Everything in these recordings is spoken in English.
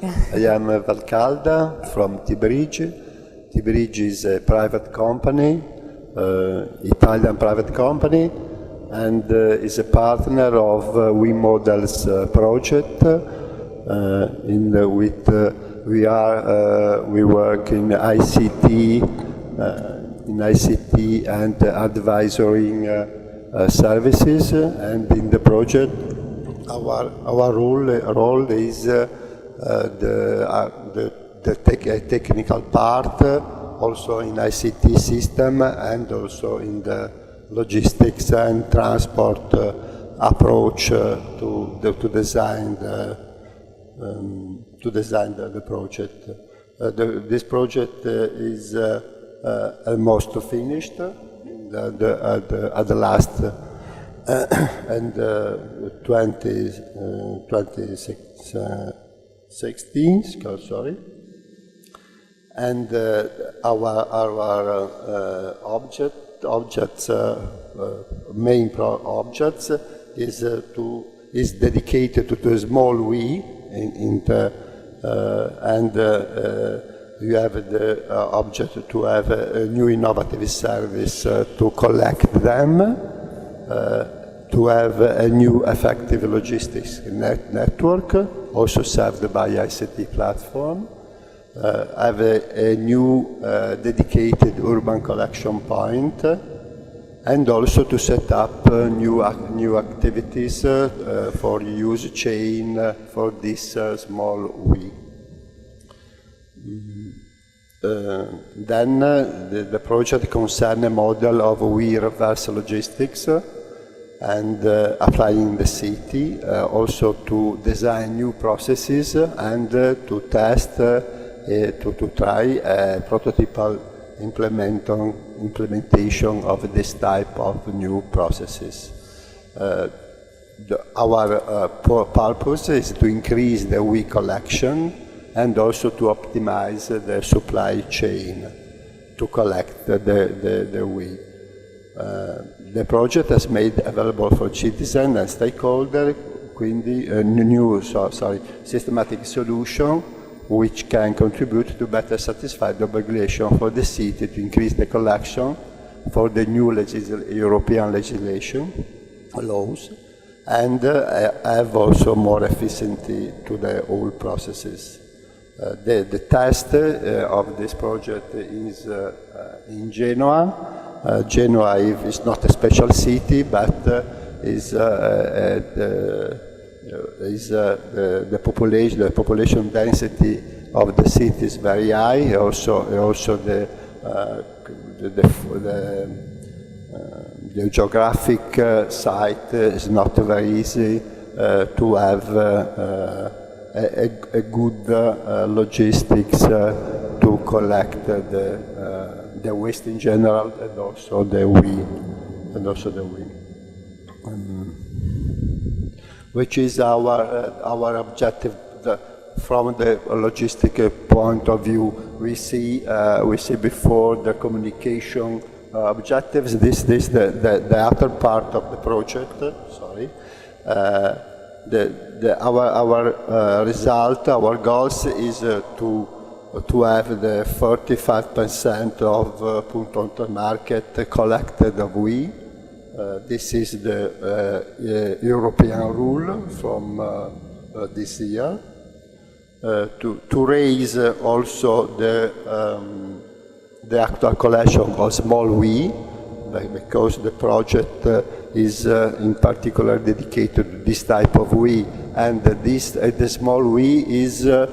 I am Valcalda from T-Bridge. T-Bridge is a private company, Italian private company, and is a partner of We Models project. We work in ICT, and advisory services, and in the project, our role is the technical part, also in ICT system, and also in the logistics and transport approach to design the project. This project is almost finished at the last and 2016. Sorry. And our main objects is dedicated to the small we you have the object to have a new innovative service to collect them, to have a new effective logistics network, also served by ICT platform, have a new dedicated urban collection point, and also to set up new activities for use chain for this small we. Then the project concerns a model of we reverse logistics and applying the city, also to design new processes and to test, to try a prototypal implementation of this type of new processes. Our purpose is to increase the we collection and also to optimize the supply chain to collect the we. The project has made available for citizens and stakeholders, quindi a new systematic solution which can contribute to better satisfy the obligation for the city to increase the collection for the new European legislation, laws, and have also more efficiency to the whole processes. The test of this project is in Genoa. Genoa is not a special city, but the population density of the city is very high. Also the geographic site is not very easy to have a good logistics to collect the waste in general, and also the we, which is our objective. From the logistic point of view, we see before the communication objectives. This the other part of the project. Sorry. Our result, our goals is to have the 45% of punto on the market collected of we. This is the European rule from this year. To raise also the actual collection of small we, because the project is in particular dedicated to this type of we, and the small we is the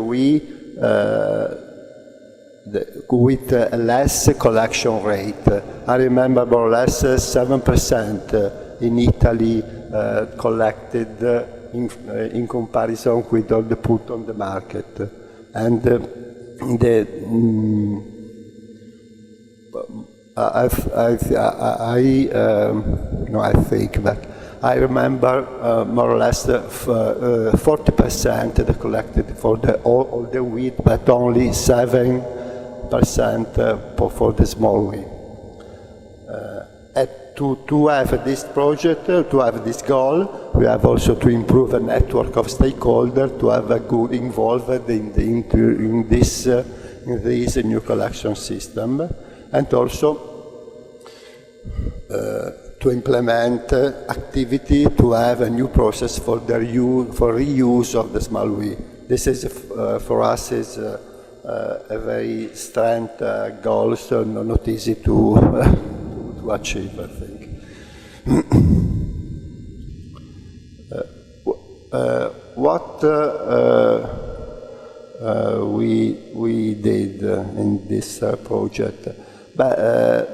we with a less collection rate. I remember more or less 7% in Italy collected in comparison with all the put on the market. And I remember more or less 40% collected for all the wheat, but only 7% for the small wheat. to have this project, to have this goal, we have also to improve a network of stakeholders to have a good involved in this new collection system, and also to implement activity to have a new process for reuse of the small we. This is for us is a very strength goal, so not easy to achieve, I think. What we did in this project? But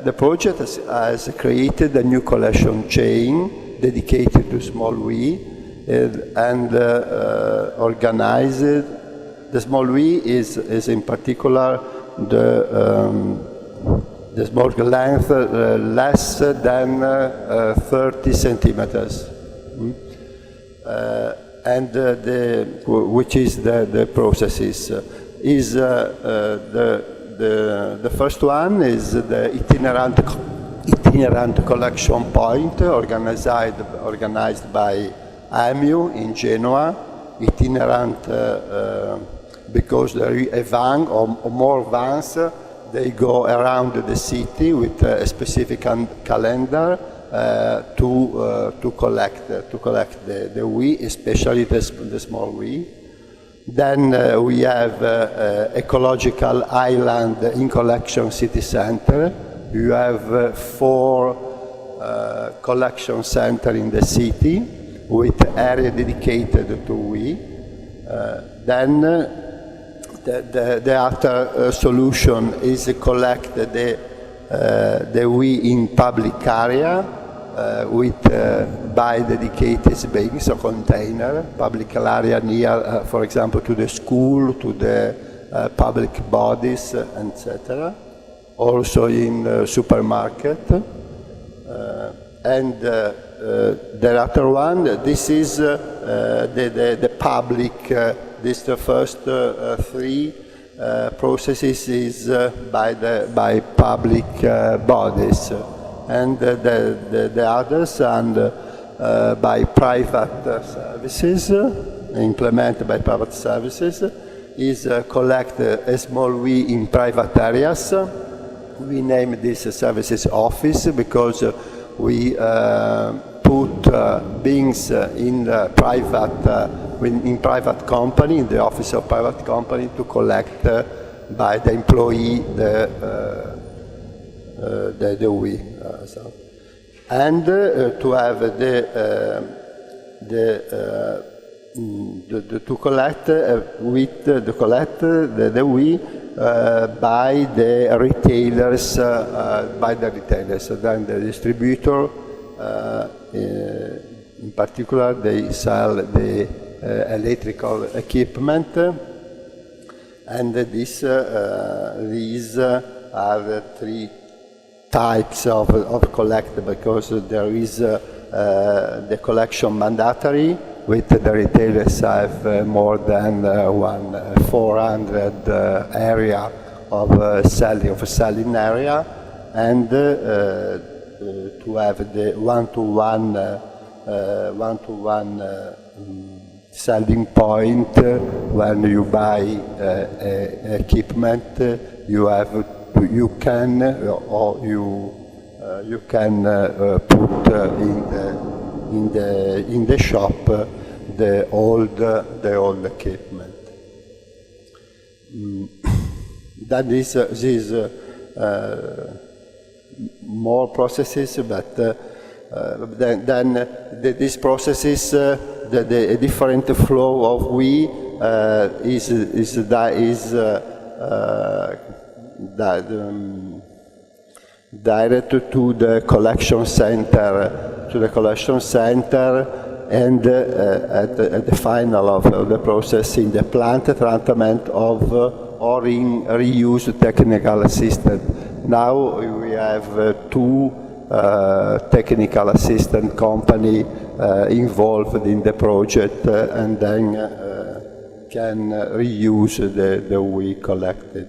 the project has created a new collection chain dedicated to small we and organized. The small we is in particular the small length less than 30 centimeters. And which is the processes is the first one is the itinerant collection point organized by AMU in Genoa. Itinerant because there is a van or more vans. They go around the city with a specific calendar to collect the we, especially the small we. Then we have ecological island in collection city center. You have 4 collection centers in the city with area dedicated to we. Then the other solution is to collect the we in public area with by dedicated bins or container, public area near, for example, to the school, to the public bodies, etc. Also in supermarket. And the other one, this is the public. This the first 3 processes is by public bodies, and the others and by private services, implemented by private services, is collect a small we in private areas. We name this services office because we put bins in private company, in the office of private company, to collect by the employee the we. And to have to collect the we by the retailers, So then the distributor, in particular, they sell the electrical equipment, and these are the 3 types of collect, because there is the collection mandatory, with the retailers have more than 400 area of selling area, and to have the one-to-one selling point. When you buy equipment, you can put in the shop the old equipment. That is these more processes, but then these processes, the different flow of we is direct to the collection center, and at the final of the process in the plant treatment of or in reuse technical assistant. Now we have 2 technical assistant company involved in the project, and then can reuse the we collected.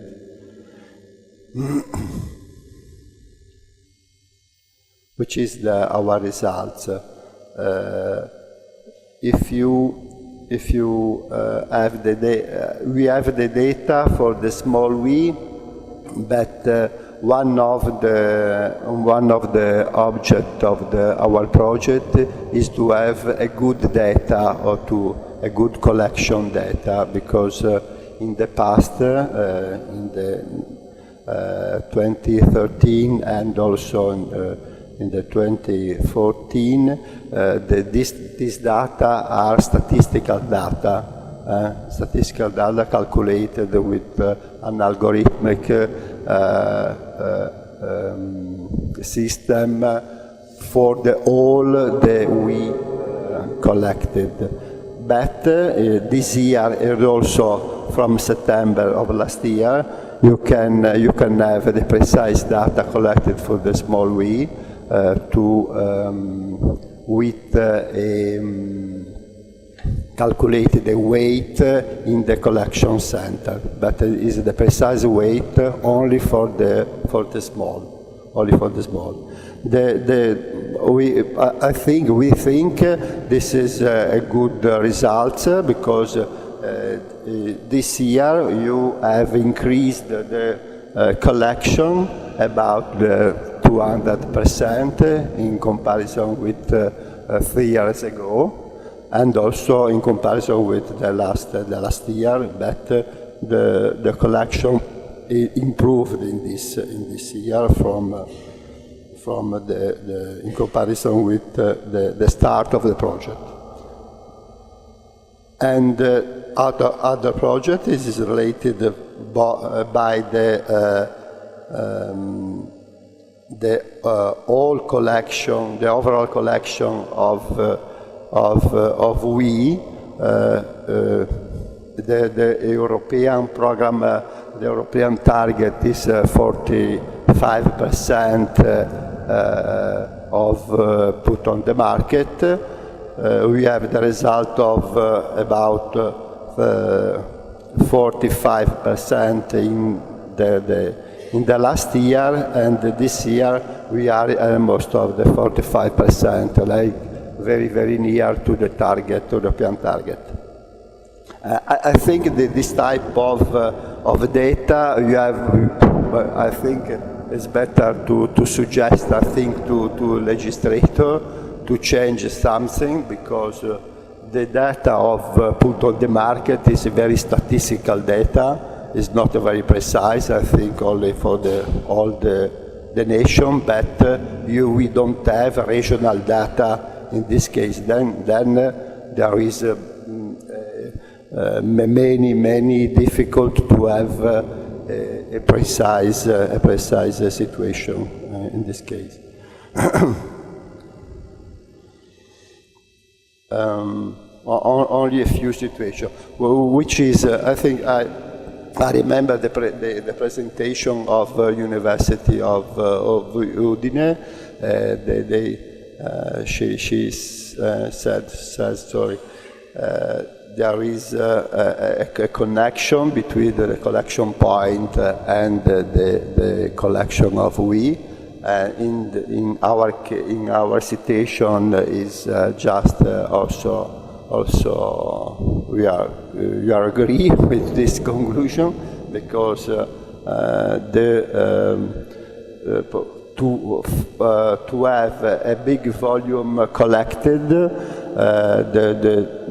which is our results. If you have we have the data for the small V, but one of the objects of our project is to have a good data or a good collection data, because in the past, in the 2013 and also in the 2014, these data are statistical data. Statistical data calculated with an algorithmic system for all that we collected. But this year, and also from September of last year, you can have the precise data collected for the small V with calculate the weight in the collection center, but it is the precise weight only for the small, only for the small. We think this is a good result, because this year you have increased the collection about 200% in comparison with 3 years ago, and also in comparison with the last year, but the collection improved in this year from in comparison with the start of the project. And other project is related by the whole collection, the overall collection of we, the European program, the European target is 45% of put on the market. We have the result of about 45% in the last year, and this year we are almost of the 45%, like very, very near to the target, to the European target. I think that this type of data you have, I think it's better to suggest, I think, to legislator to change something, because the data of put on the market is very statistical data. It's not very precise, I think, only for all the nation, but we don't have regional data in this case. Then there is many difficult to have a precise situation in this case. Only a few situations, which is, I think, I remember the presentation of University of Udine. She said, sorry, there is a connection between the collection point and the collection of we. In our situation is just also we are agree with this conclusion, because to have a big volume collected,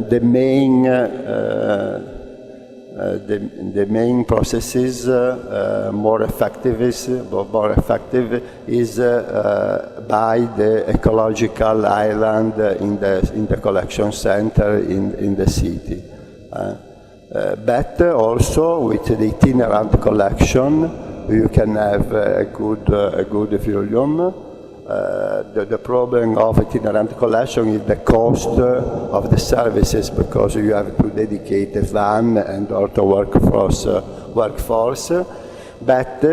the main processes more effective is by the ecological island in the collection center in the city. But also with the itinerant collection, you can have a good volume. The problem of itinerant collection is the cost of the services, because you have to dedicate a van and also workforce. But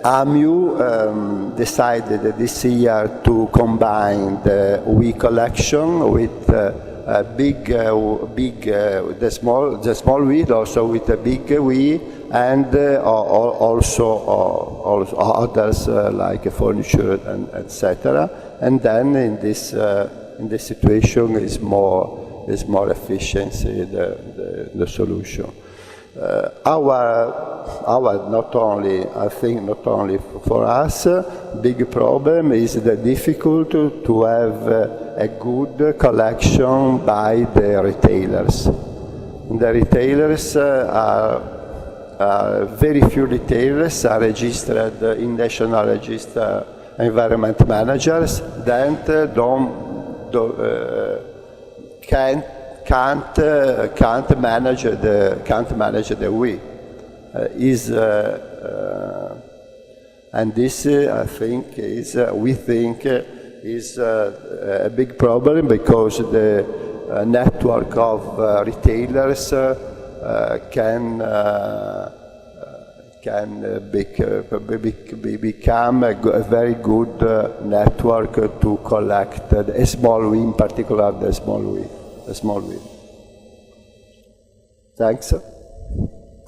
AMU decided this year to combine the we collection with the small we also with a big we, and also others like furniture and etc. And then in this situation is more efficiency the solution. Our not only for us, big problem is the difficulty to have a good collection by the retailers. The retailers are very few retailers are registered in National Register Environment Managers that can't manage the we. And this I think we think is a big problem, because the network of retailers can become a very good network to collect a small we, in particular the small we. Thanks.